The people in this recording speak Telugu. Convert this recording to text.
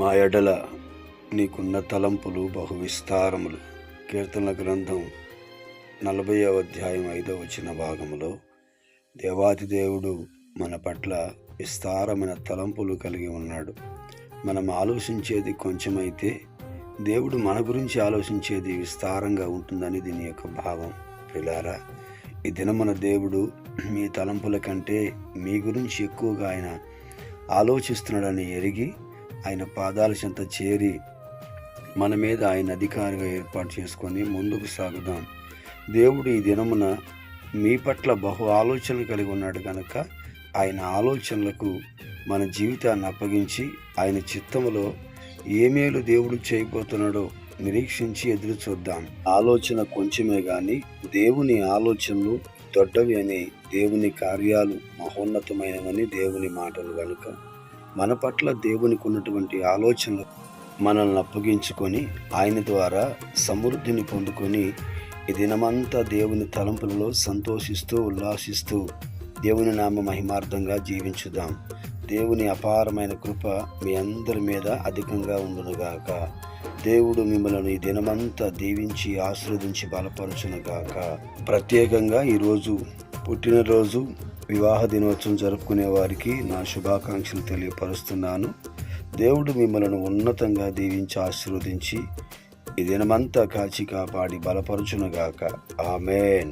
మా ఎడల నీకున్న తలంపులు బహు విస్తారములు. కీర్తనల గ్రంథం 40వ అధ్యాయం 5వ వచన భాగములో దేవాతి దేవుడు మన పట్ల విస్తారమైన తలంపులు కలిగి ఉన్నాడు. మనం ఆలోచించేది కొంచెమైతే దేవుడు మన గురించి ఆలోచించేది విస్తారంగా ఉంటుందని దీని యొక్క భావం. ప్రియులారా, ఈ దినమున దేవుడు మీ తలంపుల కంటే మీ గురించి ఎక్కువగా ఆయన ఆలోచిస్తున్నాడని ఎరిగి ఆయన పాదాల చెంత చేరి మన మీద ఆయన అధికారిగా ఏర్పాటు చేసుకొని ముందుకు సాగుదాం. దేవుడు ఈ దినమున మీ పట్ల బహు ఆలోచనలు కలిగి ఉన్నాడు కనుక ఆయన ఆలోచనలకు మన జీవితాన్ని అప్పగించి ఆయన చిత్తములో ఏ మేలు దేవుడు చేయబోతున్నాడో నిరీక్షించి ఎదురు చూద్దాం. ఆలోచన కొంచెమే గాని దేవుని ఆలోచనలు దొడ్డవి అని, దేవుని కార్యాలు మహోన్నతమైనవని దేవుని మాటలు కనుక మన పట్ల దేవునికి ఉన్నటువంటి ఆలోచనలు మనల్ని అప్పగించుకొని ఆయన ద్వారా సమృద్ధిని పొందుకొని ఈ దినమంతా దేవుని తలంపులలో సంతోషిస్తూ ఉల్లాసిస్తూ దేవుని నామ మహిమార్థంగా జీవించుదాం. దేవుని అపారమైన కృప మీ అందరి మీద అధికంగా ఉండునుగాక. దేవుడు మిమ్మల్ని ఈ దినమంతా దీవించి ఆశీర్వదించి బలపరచునుగాక. ప్రత్యేకంగా ఈరోజు పుట్టినరోజు వివాహ దినోత్సవం జరుపుకునే వారికి నా శుభాకాంక్షలు తెలియపరుస్తున్నాను. దేవుడు మిమ్మల్ని ఉన్నతంగా దీవించి ఆశీర్వదించి ఈ దినమంతా కాచి కాపాడి బలపరచునుగాక. ఆమేన్.